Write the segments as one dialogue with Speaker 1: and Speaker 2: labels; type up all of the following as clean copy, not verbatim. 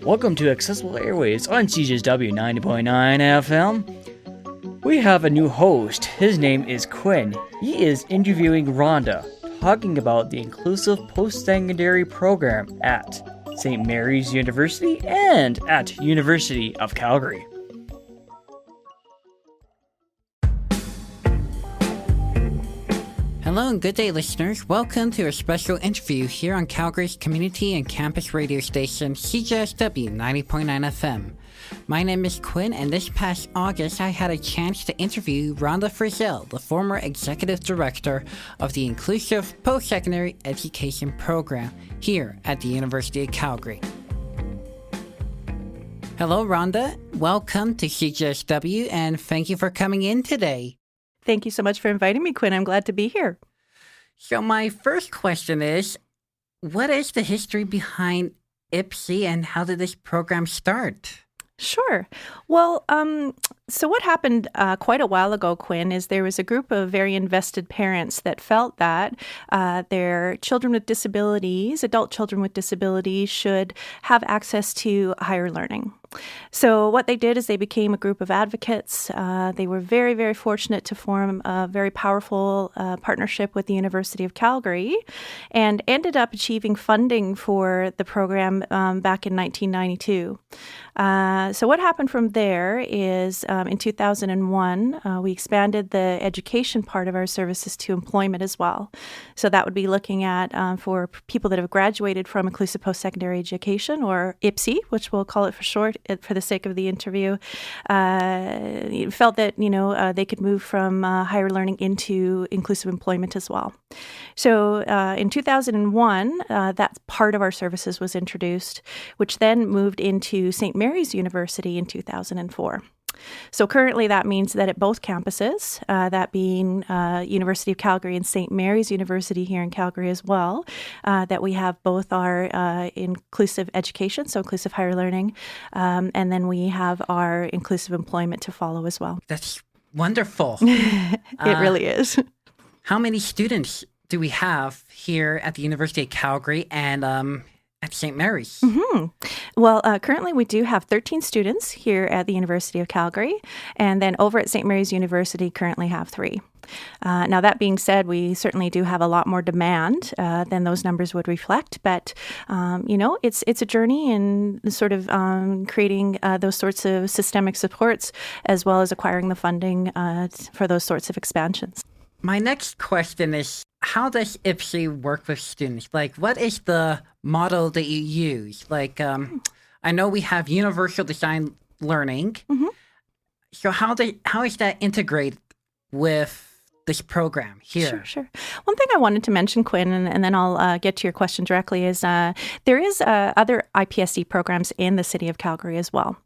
Speaker 1: Welcome to Accessible Airwaves on CJSW 90.9 FM. We have a new host. His name is Quinn. He is interviewing Rhonda, talking about the inclusive post-secondary program at St. Mary's University and at University of Calgary.
Speaker 2: Hello and good day, listeners. Welcome to a special interview here on Calgary's community and campus radio station, CJSW 90.9 FM. My name is Quinn, and this past August, I had a chance to interview Rhonda Frizzell, the former executive director of the Inclusive Post-Secondary Education Program here at the University of Calgary. Hello, Rhonda. Welcome to CJSW, and thank you for coming in today.
Speaker 3: Thank you so much for inviting me, Quinn. I'm glad to be here.
Speaker 2: So my first question is, what is the history behind IPSE and how did this program start?
Speaker 3: Sure. Well, so what happened quite a while ago, Quinn, is there was a group of very invested parents that felt that their children with disabilities, adult children with disabilities, should have access to higher learning. So what they did is they became a group of advocates. They were very, very fortunate to form a very powerful partnership with the University of Calgary and ended up achieving funding for the program back in 1992. So what happened from there is in 2001, we expanded the education part of our services to employment as well. So that would be looking at for people that have graduated from inclusive post-secondary education, or IPSE, which we'll call it for short for the sake of the interview, felt that, they could move from higher learning into inclusive employment as well. So in 2001, that part of our services was introduced, which then moved into St. Mary's University in 2004. So currently that means that at both campuses, that being University of Calgary and St. Mary's University here in Calgary as well, that we have both our inclusive education, so inclusive higher learning, and then we have our inclusive employment to follow as well.
Speaker 2: That's wonderful.
Speaker 3: It really is.
Speaker 2: How many students do we have here at the University of Calgary and at St. Mary's?
Speaker 3: Mm-hmm. Well, currently we do have 13 students here at the University of Calgary, and then over at St. Mary's University currently have 3. Now, that being said, we certainly do have a lot more demand than those numbers would reflect, but, it's a journey in sort of creating those sorts of systemic supports as well as acquiring the funding for those sorts of expansions.
Speaker 2: My next question is, how does IPSE work with students? Like, what is the model that you use? Like, I know we have universal design learning. Mm-hmm. So how is that integrated with this program here?
Speaker 3: Sure. One thing I wanted to mention, Quinn, and then I'll get to your question directly, is there is other IPSE programs in the city of Calgary as well.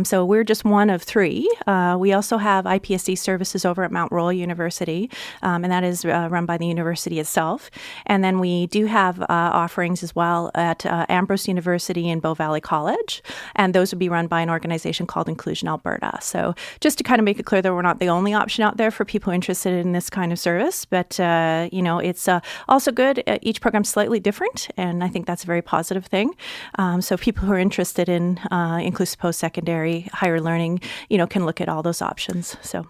Speaker 3: So we're just one of 3. We also have IPSE services over at Mount Royal University, and that is run by the university itself. And then we do have offerings as well at Ambrose University and Bow Valley College, and those would be run by an organization called Inclusion Alberta. So just to kind of make it clear that we're not the only option out there for people interested in this kind of service, but it's also good. Each program's slightly different, and I think that's a very positive thing. So people who are interested in inclusive post-secondary higher learning, can look at all those options. So,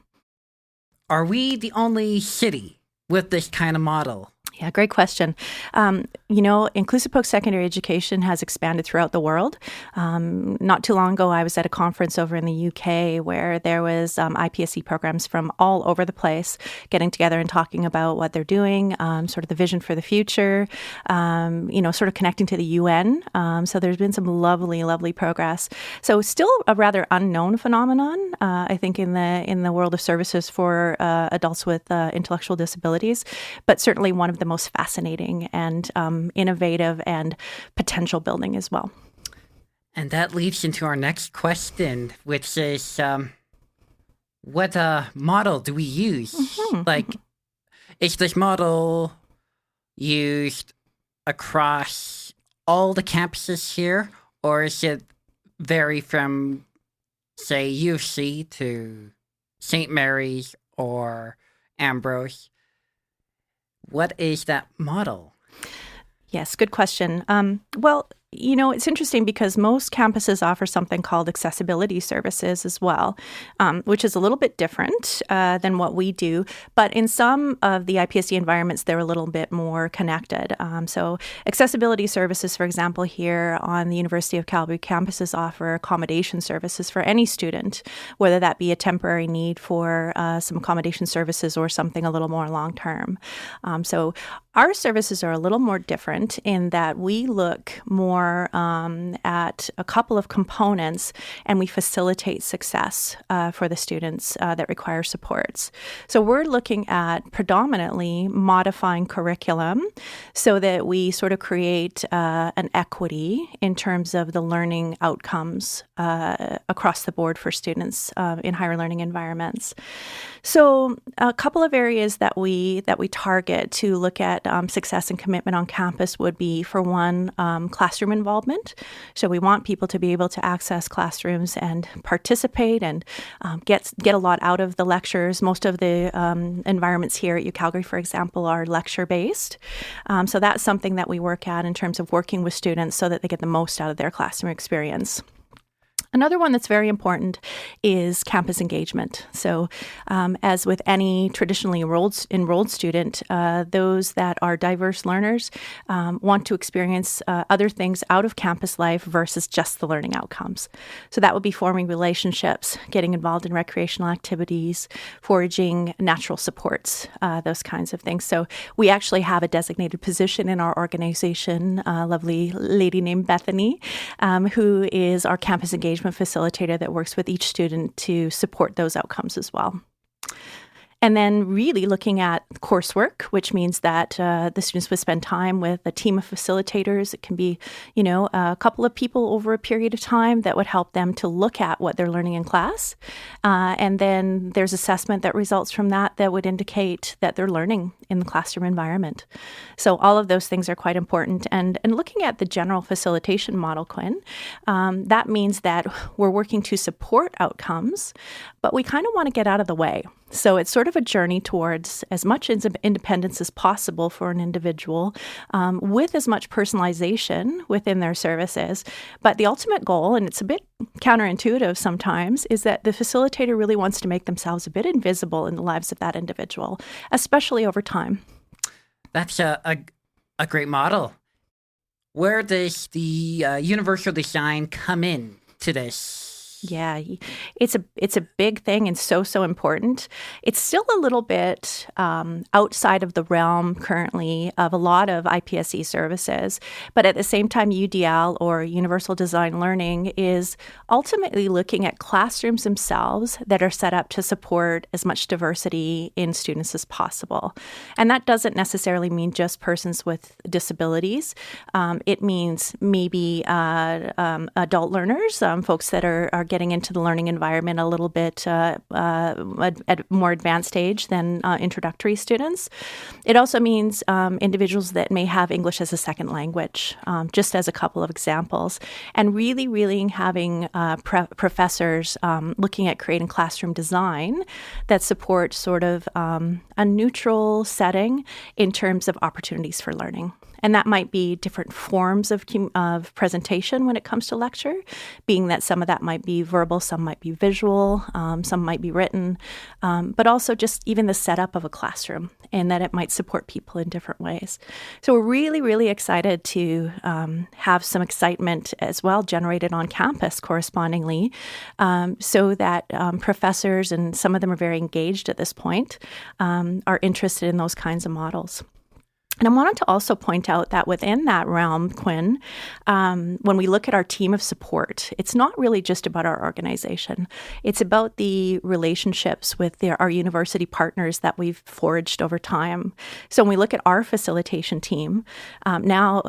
Speaker 2: are we the only city with this kind of model?
Speaker 3: Yeah, great question. Inclusive post-secondary education has expanded throughout the world. Not too long ago, I was at a conference over in the UK where there was IPSE programs from all over the place getting together and talking about what they're doing, sort of the vision for the future, sort of connecting to the UN. So there's been some lovely, lovely progress. So still a rather unknown phenomenon, I think, in the world of services for adults with intellectual disabilities, but certainly one of the most fascinating and innovative and potential building as well.
Speaker 2: And that leads into our next question, which is, what model do we use? Mm-hmm. Like, is this model used across all the campuses here, or is it vary from, say, UC to St. Mary's or Ambrose? What is that model?
Speaker 3: Yes, good question. Well, it's interesting because most campuses offer something called accessibility services as well, which is a little bit different than what we do. But in some of the IPSE environments, they're a little bit more connected. So accessibility services, for example, here on the University of Calgary campuses offer accommodation services for any student, whether that be a temporary need for some accommodation services or something a little more long-term. So our services are a little more different in that we look more at a couple of components and we facilitate success for the students that require supports. So we're looking at predominantly modifying curriculum so that we sort of create an equity in terms of the learning outcomes across the board for students in higher learning environments. So a couple of areas that we target to look at success and commitment on campus would be, for one, classroom involvement. So we want people to be able to access classrooms and participate and get a lot out of the lectures. Most of the environments here at UCalgary, for example, are lecture-based. So that's something that we work at in terms of working with students so that they get the most out of their classroom experience. Another one that's very important is campus engagement. So as with any traditionally enrolled student, those that are diverse learners want to experience other things out of campus life versus just the learning outcomes. So that would be forming relationships, getting involved in recreational activities, foraging natural supports, those kinds of things. So we actually have a designated position in our organization, a lovely lady named Bethany, who is our campus engagement facilitator that works with each student to support those outcomes as well. And then really looking at coursework, which means that the students would spend time with a team of facilitators. It can be, a couple of people over a period of time that would help them to look at what they're learning in class. And then there's assessment that results from that would indicate that they're learning in the classroom environment. So all of those things are quite important. And looking at the general facilitation model, Quinn, that means that we're working to support outcomes, but we kind of want to get out of the way. So it's sort of a journey towards as much independence as possible for an individual, with as much personalization within their services. But the ultimate goal, and it's a bit counterintuitive sometimes, is that the facilitator really wants to make themselves a bit invisible in the lives of that individual, especially over time.
Speaker 2: That's a great model. Where does the universal design come in to this?
Speaker 3: Yeah, it's a big thing and so important. It's still a little bit outside of the realm currently of a lot of IPSE services, but at the same time, UDL, or Universal Design Learning, is ultimately looking at classrooms themselves that are set up to support as much diversity in students as possible. And that doesn't necessarily mean just persons with disabilities. It means maybe adult learners, folks that are getting into the learning environment a little bit at more advanced stage than introductory students. It also means individuals that may have English as a second language, just as a couple of examples. And really having professors looking at creating classroom design that supports sort of a neutral setting in terms of opportunities for learning. And that might be different forms of presentation when it comes to lecture, being that some of that might be verbal, some might be visual, some might be written, but also just even the setup of a classroom, and that it might support people in different ways. So we're really excited to have some excitement as well generated on campus correspondingly, so that professors, and some of them are very engaged at this point, are interested in those kinds of models. And I wanted to also point out that within that realm, Quinn, when we look at our team of support, it's not really just about our organization. It's about the relationships with our university partners that we've forged over time. So when we look at our facilitation team, now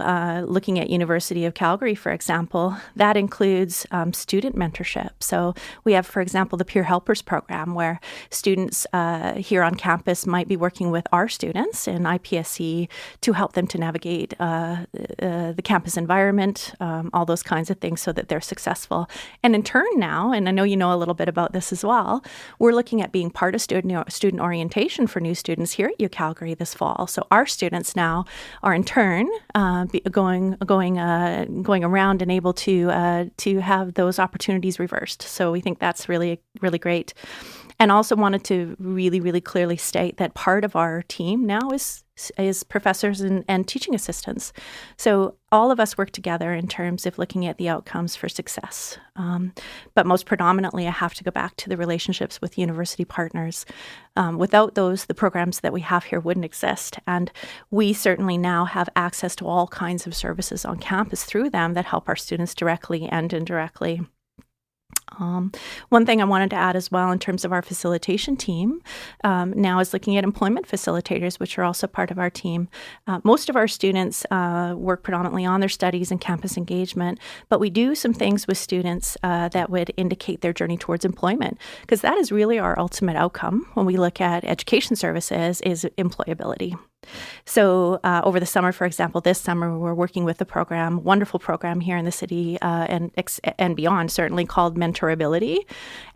Speaker 3: looking at University of Calgary, for example, that includes student mentorship. So we have, for example, the Peer Helpers program, where students here on campus might be working with our students in IPSE to help them to navigate the campus environment, all those kinds of things so that they're successful. And in turn now, and I know you know a little bit about this as well, we're looking at being part of student orientation for new students here at U Calgary this fall. So our students now are in turn going around and able to have those opportunities reversed. So we think that's really, really great. And also wanted to really, really clearly state that part of our team now is professors and teaching assistants. So all of us work together in terms of looking at the outcomes for success. But most predominantly, I have to go back to the relationships with university partners. Without those, the programs that we have here wouldn't exist. And we certainly now have access to all kinds of services on campus through them that help our students directly and indirectly. One thing I wanted to add as well in terms of our facilitation team now is looking at employment facilitators, which are also part of our team. Most of our students work predominantly on their studies and campus engagement, but we do some things with students that would indicate their journey towards employment, because that is really our ultimate outcome when we look at education services is employability. So over the summer, for example, this summer, we're working with a wonderful program here in the city and beyond, certainly called Mentorability.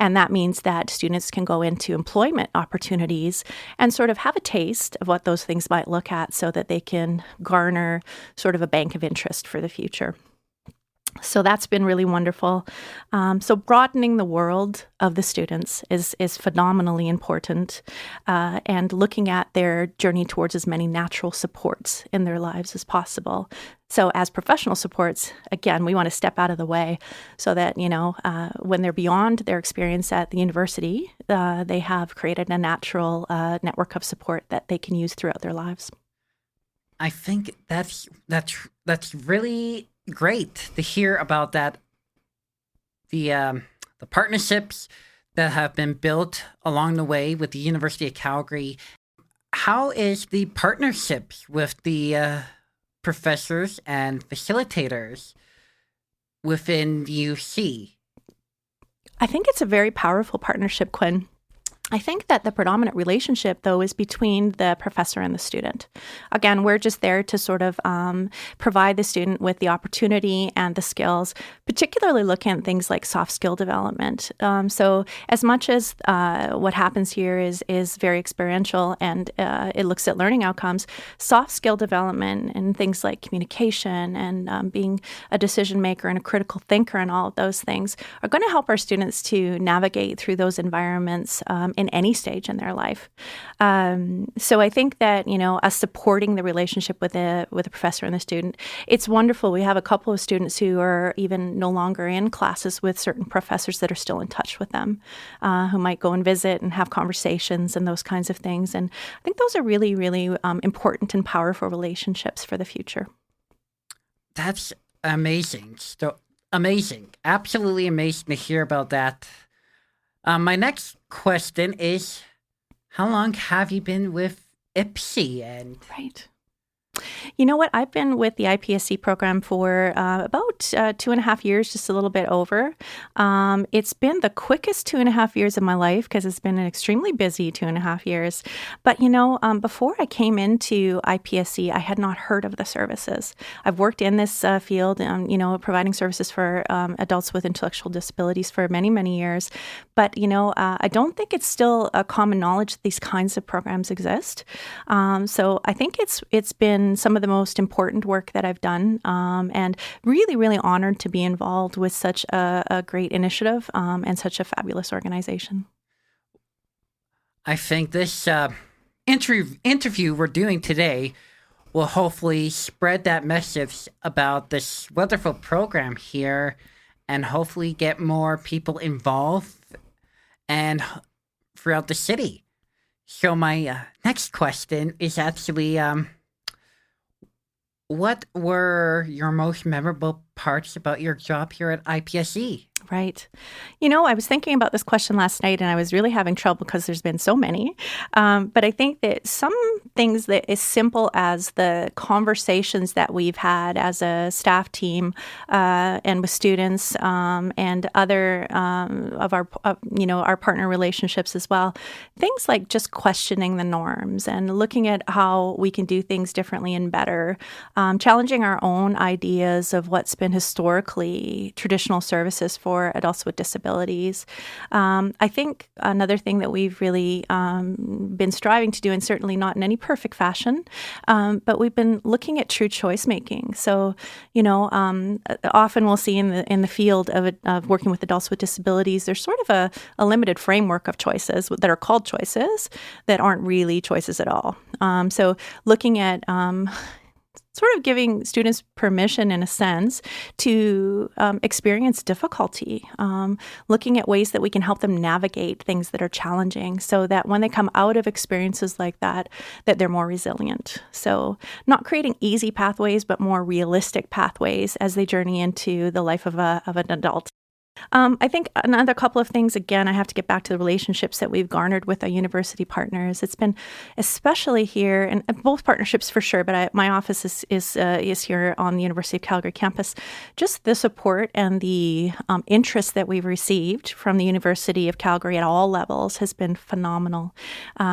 Speaker 3: And that means that students can go into employment opportunities and sort of have a taste of what those things might look at so that they can garner sort of a bank of interest for the future. So that's been really wonderful. So broadening the world of the students is phenomenally important, and looking at their journey towards as many natural supports in their lives as possible. So as professional supports, again, we want to step out of the way so that, when they're beyond their experience at the university, they have created a natural network of support that they can use throughout their lives.
Speaker 2: I think that's really great to hear about that. The partnerships that have been built along the way with the University of Calgary. How is the partnerships with the professors and facilitators within UC?
Speaker 3: I think it's a very powerful partnership, Quinn. I think that the predominant relationship, though, is between the professor and the student. Again, we're just there to sort of provide the student with the opportunity and the skills, particularly looking at things like soft skill development. So as much as what happens here is very experiential and it looks at learning outcomes, soft skill development and things like communication and being a decision maker and a critical thinker and all of those things are going to help our students to navigate through those environments in any stage in their life. So I think that, us supporting the relationship with the professor and the student, it's wonderful. We have a couple of students who are even no longer in classes with certain professors that are still in touch with them, who might go and visit and have conversations and those kinds of things. And I think those are really, really important and powerful relationships for the future.
Speaker 2: That's amazing. So amazing. Absolutely amazing to hear about that. My next question is, how long have you been with IPSE?
Speaker 3: Right. You know what? I've been with the IPSE program for about 2.5 years, just a little bit over. It's been the quickest 2.5 years of my life because it's been an extremely busy 2.5 years. But, before I came into IPSE, I had not heard of the services. I've worked in this field, providing services for adults with intellectual disabilities for many, many years. But, I don't think it's still a common knowledge that these kinds of programs exist. So I think it's been some of the most important work that I've done, and really, really honored to be involved with such a great initiative and such a fabulous organization.
Speaker 2: I think this interview we're doing today will hopefully spread that message about this wonderful program here and hopefully get more people involved and throughout the city. So my next question is actually, what were your most memorable parts about your job here at IPSE?
Speaker 3: Right. I was thinking about this question last night and I was really having trouble because there's been so many. But I think that some things that as simple as the conversations that we've had as a staff team and with students and other of our partner relationships as well, things like just questioning the norms and looking at how we can do things differently and better, challenging our own ideas of what's been historically traditional services for adults with disabilities. I think another thing that we've really been striving to do, and certainly not in any perfect fashion, but we've been looking at true choice making. So, often we'll see in the field of working with adults with disabilities, there's sort of a limited framework of choices that are called choices that aren't really choices at all. So looking at sort of giving students permission, in a sense, to experience difficulty, looking at ways that we can help them navigate things that are challenging so that when they come out of experiences like that they're more resilient. So not creating easy pathways, but more realistic pathways as they journey into the life of an adult. I think another couple of things, again, I have to get back to the relationships that we've garnered with our university partners. It's been especially here, and both partnerships for sure, but my office is here on the University of Calgary campus. Just the support and the interest that we've received from the University of Calgary at all levels has been phenomenal.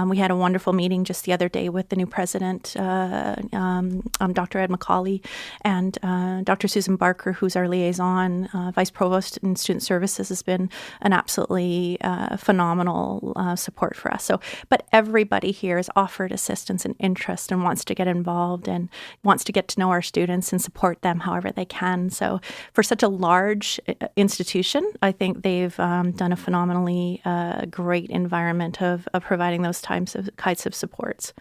Speaker 3: We had a wonderful meeting just the other day with the new president, Dr. Ed McCauley, and Dr. Susan Barker, who's our liaison, vice provost and student services, has been an absolutely phenomenal support for us. But everybody here has offered assistance and interest and wants to get involved and wants to get to know our students and support them however they can. So for such a large institution, I think they've done a phenomenally great environment of providing those kinds of supports.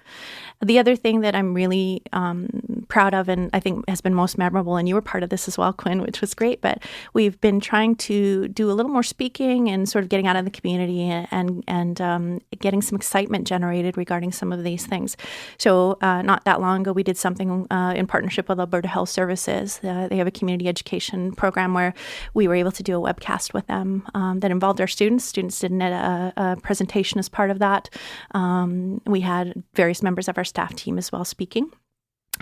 Speaker 3: The other thing that I'm really proud of, and I think has been most memorable, and you were part of this as well, Quinn, which was great, but we've been trying to do a little more speaking and sort of getting out in the community and getting some excitement generated regarding some of these things. So not that long ago, we did something in partnership with Alberta Health Services. They have a community education program where we were able to do a webcast with them that involved our students. Students did a presentation as part of that. We had various members of our staff team as well speaking.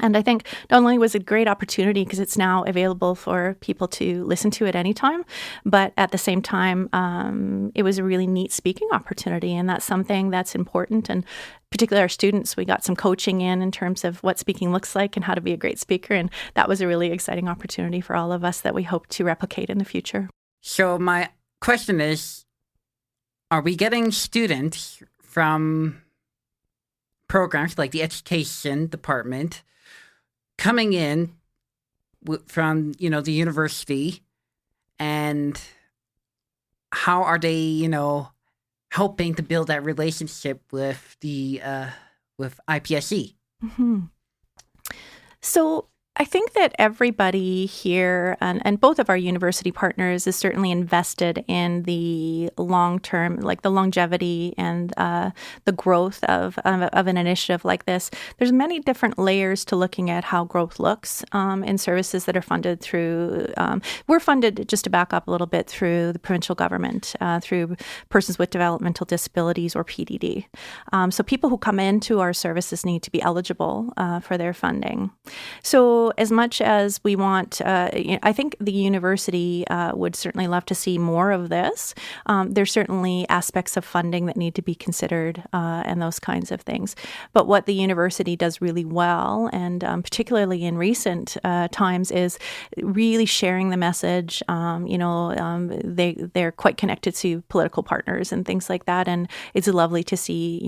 Speaker 3: And I think not only was it a great opportunity because it's now available for people to listen to at any time, but at the same time, it was a really neat speaking opportunity. And that's something that's important. And particularly our students, we got some coaching in terms of what speaking looks like and how to be a great speaker. And that was a really exciting opportunity for all of us that we hope to replicate in the future.
Speaker 2: So my question is, are we getting students from programs like the education department coming in from, the university, and how are they, helping to build that relationship with the with IPSE?
Speaker 3: Mm-hmm. So I think that everybody here and both of our university partners is certainly invested in the long-term, like the longevity and the growth of an initiative like this. There's many different layers to looking at how growth looks in services that are funded through, we're funded, just to back up a little bit, through the provincial government, through Persons with Developmental Disabilities, or PDD. So people who come into our services need to be eligible for their funding. So as much as we want, I think the university would certainly love to see more of this. There's certainly aspects of funding that need to be considered and those kinds of things. But what the university does really well, and particularly in recent times, is really sharing the message. They're quite connected to political partners and things like that. And it's lovely to see,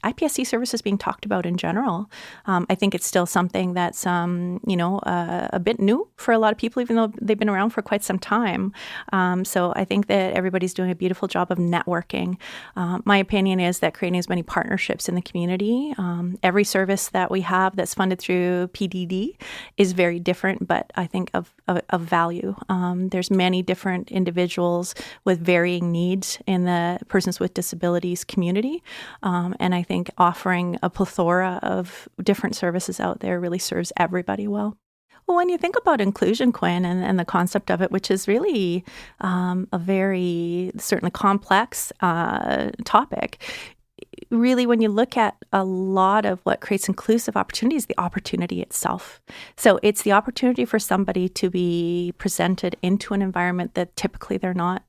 Speaker 3: IPSC services being talked about in general. I think it's still something that's, a bit new for a lot of people, even though they've been around for quite some time. So I think that everybody's doing a beautiful job of networking. My opinion is that creating as many partnerships in the community, every service that we have that's funded through PDD is very different, but I think of value. There's many different individuals with varying needs in the persons with disabilities community. And I think offering a plethora of different services out there really serves everybody well. Well, when you think about inclusion, Quinn, and the concept of it, which is really a very certainly complex topic, really, when you look at a lot of what creates inclusive opportunities, the opportunity itself. So it's the opportunity for somebody to be presented into an environment that typically they're not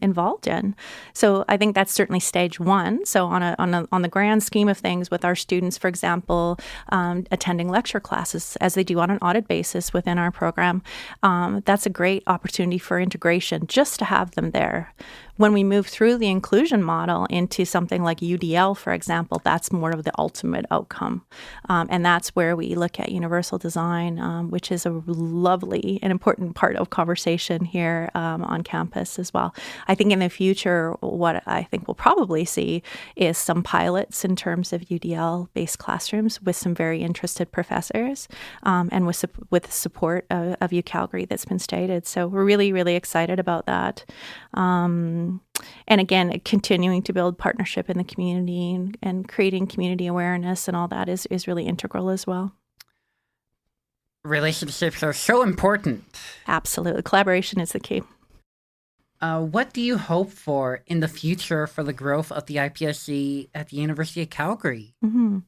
Speaker 3: involved in. So I think that's certainly stage one. So on the grand scheme of things, with our students, for example, attending lecture classes as they do on an audit basis within our program, that's a great opportunity for integration just to have them there. When we move through the inclusion model into something like UDL, for example, that's more of the ultimate outcome. And that's where we look at universal design, which is a lovely and important part of conversation here on campus as well. I think in the future, what I think we'll probably see is some pilots in terms of UDL-based classrooms with some very interested professors and with the support of U Calgary that's been stated. So we're really, really excited about that. And again, continuing to build partnership in the community and creating community awareness and all that is really integral as well.
Speaker 2: Relationships are so important.
Speaker 3: Absolutely. Collaboration is the key.
Speaker 2: What do you hope for in the future for the growth of the IPSE at the University of Calgary?
Speaker 3: Mm-hmm.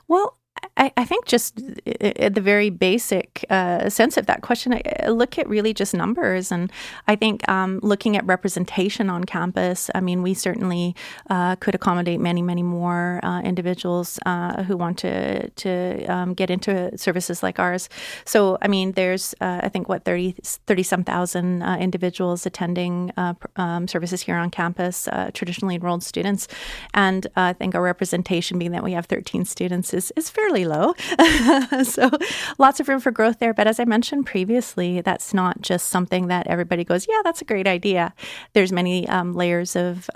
Speaker 3: Well, I think just at the very basic sense of that question, I look at really just numbers. And I think looking at representation on campus, I mean, we certainly could accommodate many, many more individuals who want to get into services like ours. So, I mean, there's, I think, 30-some thousand individuals attending services here on campus, traditionally enrolled students. And I think our representation, being that we have 13 students, is fairly low. So lots of room for growth there. But as I mentioned previously, that's not just something that everybody goes, yeah, that's a great idea. There's many layers of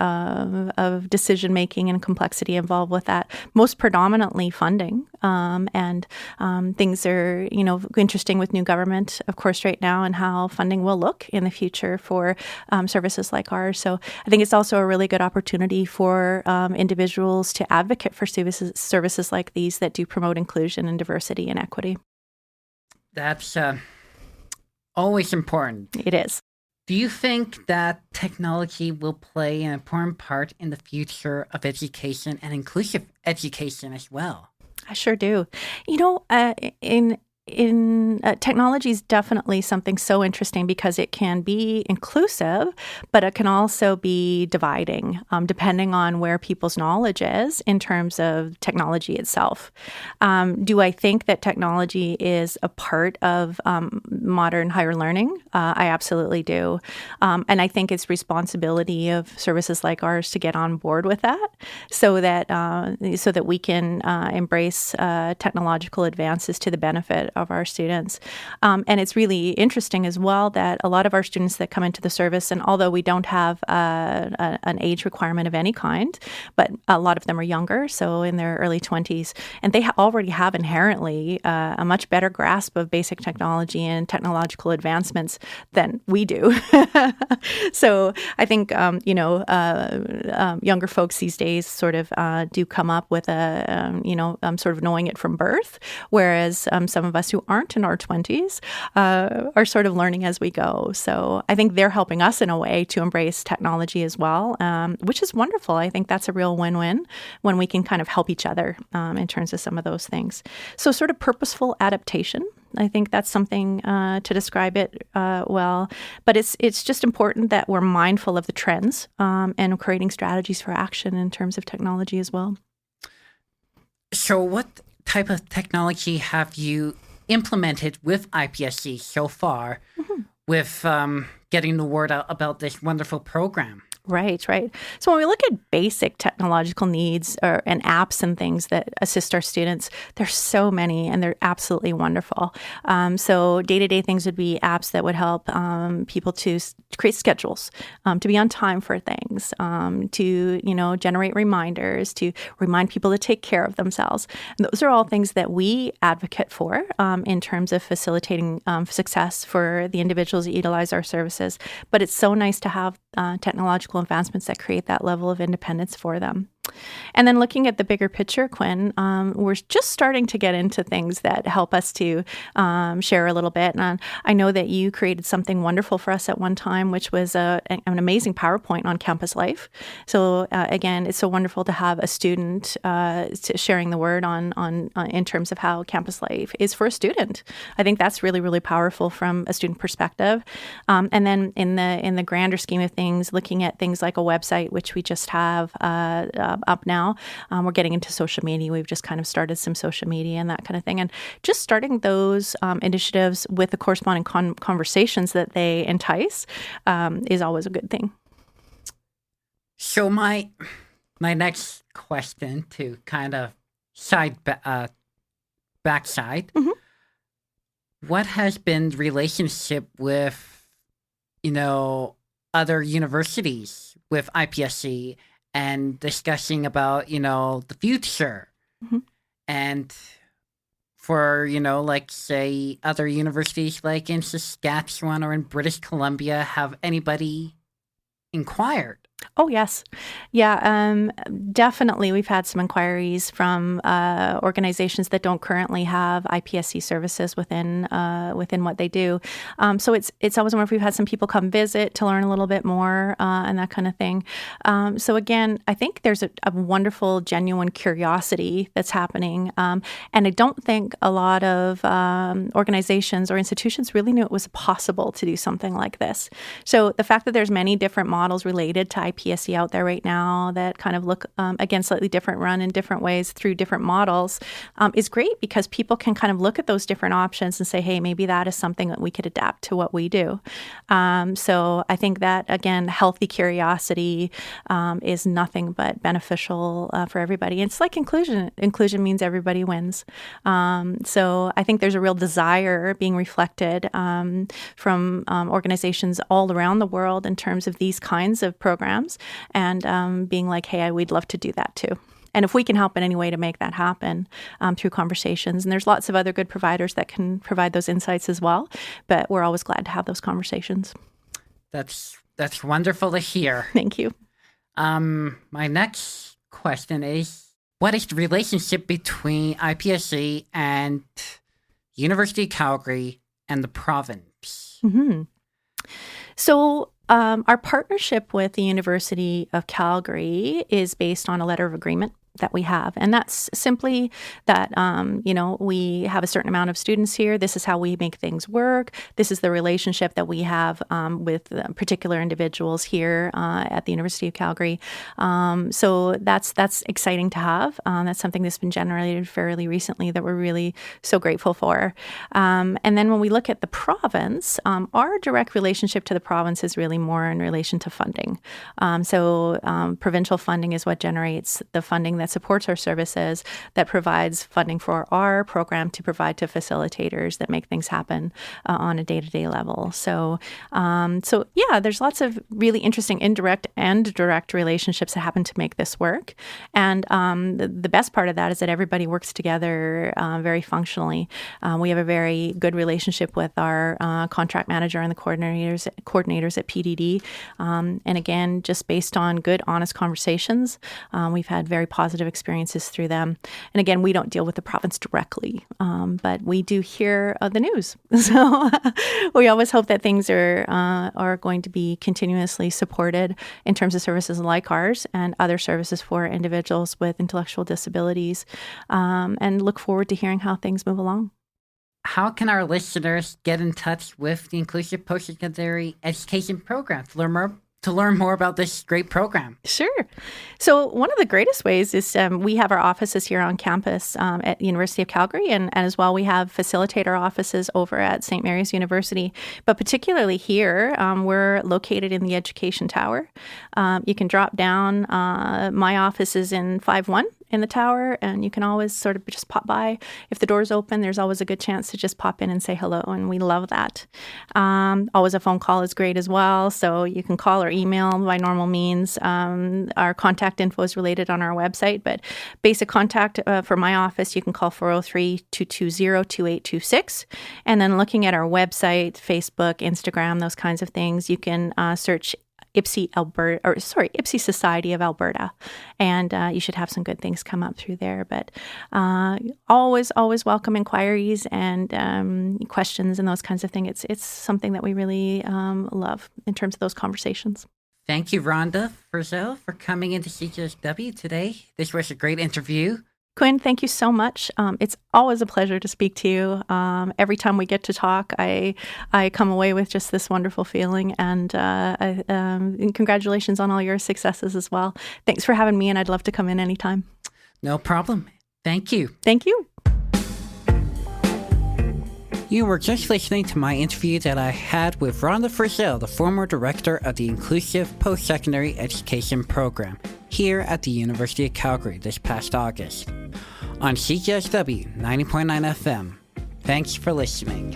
Speaker 3: decision making and complexity involved with that. Most predominantly funding. And things are, interesting with new government, of course, right now, and how funding will look in the future for services like ours. So I think it's also a really good opportunity for individuals to advocate for services like these that do promote inclusion and diversity and equity.
Speaker 2: That's always important.
Speaker 3: It is.
Speaker 2: Do you think that technology will play an important part in the future of education and inclusive education as well?
Speaker 3: I sure do. Technology is definitely something so interesting because it can be inclusive, but it can also be dividing, depending on where people's knowledge is in terms of technology itself. Do I think that technology is a part of modern higher learning? I absolutely do. And I think it's responsibility of services like ours to get on board with that so that we can embrace technological advances to the benefit of our students. And it's really interesting as well that a lot of our students that come into the service, and although we don't have an age requirement of any kind, but a lot of them are younger, so in their early 20s, and they already have inherently a much better grasp of basic technology and technological advancements than we do. So I think, younger folks these days sort of do come up with sort of knowing it from birth, whereas some of us who aren't in our 20s are sort of learning as we go. So I think they're helping us in a way to embrace technology as well, which is wonderful. I think that's a real win-win when we can kind of help each other in terms of some of those things. So sort of purposeful adaptation. I think that's something to describe it well. But it's just important that we're mindful of the trends and creating strategies for action in terms of technology as well.
Speaker 2: So what type of technology have you implemented with IPSE so far with getting the word out about this wonderful program?
Speaker 3: Right. So when we look at basic technological needs and apps and things that assist our students, there's so many and they're absolutely wonderful. So day-to-day things would be apps that would help people to create schedules, to be on time for things, to generate reminders, to remind people to take care of themselves. And those are all things that we advocate for in terms of facilitating success for the individuals that utilize our services. But it's so nice to have technological advancements that create that level of independence for them. And then looking at the bigger picture, Quinn, we're just starting to get into things that help us to share a little bit. And I know that you created something wonderful for us at one time, which was an amazing PowerPoint on campus life. So again, it's so wonderful to have a student sharing the word on in terms of how campus life is for a student. I think that's really, really powerful from a student perspective. And then in the grander scheme of things, looking at things like a website, which we just have up now. We're getting into social media. We've just kind of started some social media and that kind of thing. And just starting those initiatives with the corresponding conversations that they entice is always a good thing.
Speaker 2: So my next question, to kind of backside, what has been the relationship with, other universities with IPSE and discussing about, the future? And for, like, say, other universities like in Saskatchewan or in British Columbia, have anybody inquired?
Speaker 3: Oh, yes. Yeah, definitely. We've had some inquiries from organizations that don't currently have IPSC services within what they do. So it's always wonderful. We've had some people come visit to learn a little bit more and that kind of thing. So again, I think there's a wonderful, genuine curiosity that's happening. And I don't think a lot of organizations or institutions really knew it was possible to do something like this. So the fact that there's many different models related to IPSC out there right now that kind of look, again, slightly different, run in different ways through different models is great, because people can kind of look at those different options and say, hey, maybe that is something that we could adapt to what we do. So I think that, again, healthy curiosity is nothing but beneficial for everybody. It's like inclusion. Inclusion means everybody wins. So I think there's a real desire being reflected from organizations all around the world in terms of these kinds of programs, and being like, hey, we'd love to do that too. And if we can help in any way to make that happen through conversations, and there's lots of other good providers that can provide those insights as well, but we're always glad to have those conversations.
Speaker 2: That's wonderful to hear.
Speaker 3: Thank you.
Speaker 2: My next question is, what is the relationship between IPSE and University of Calgary and the province?
Speaker 3: So our partnership with the University of Calgary is based on a letter of agreement that we have. And that's simply that, we have a certain amount of students here. This is how we make things work. This is the relationship that we have with particular individuals here at the University of Calgary. So that's exciting to have. That's something that's been generated fairly recently that we're really so grateful for. And then when we look at the province, our direct relationship to the province is really more in relation to funding. So provincial funding is what generates the funding that supports our services, that provides funding for our program to provide to facilitators that make things happen on a day-to-day level. So there's lots of really interesting indirect and direct relationships that happen to make this work. And the best part of that is that everybody works together very functionally. We have a very good relationship with our contract manager and the coordinators at PDD. And again, just based on good, honest conversations, we've had very positive experiences through them. And again, we don't deal with the province directly, but we do hear the news. So we always hope that things are going to be continuously supported in terms of services like ours and other services for individuals with intellectual disabilities, and look forward to hearing how things move along.
Speaker 2: How can our listeners get in touch with the Inclusive Post-Secondary Education Program to learn more about this great program?
Speaker 3: Sure. So one of the greatest ways is we have our offices here on campus at the University of Calgary, and as well we have facilitator offices over at St. Mary's University. But particularly here, we're located in the Education Tower. You can drop down. My office is in 5-1 in the tower, and you can always sort of just pop by. If the door's open, there's always a good chance to just pop in and say hello, and we love that. Always a phone call is great as well, so you can call or email by normal means. Our contact info is related on our website, but basic contact for my office, you can call 403-220-2826. And then looking at our website, Facebook, Instagram, those kinds of things, you can search IPSE Alberta, or sorry, IPSE Society of Alberta, and you should have some good things come up through there. But always welcome inquiries and questions and those kinds of things. It's something that we really love in terms of those conversations.
Speaker 2: Thank you, Rhonda Frizzell, for coming into CJSW today. This was a great interview.
Speaker 3: Quinn, thank you so much. It's always a pleasure to speak to you. Every time we get to talk, I come away with just this wonderful feeling, and congratulations on all your successes as well. Thanks for having me, and I'd love to come in anytime.
Speaker 2: No problem. Thank you.
Speaker 3: Thank you.
Speaker 2: You were just listening to my interview that I had with Rhonda Frizzell, the former director of the Inclusive Post-Secondary Education Program here at the University of Calgary this past August on CJSW 90.9 FM. Thanks for listening.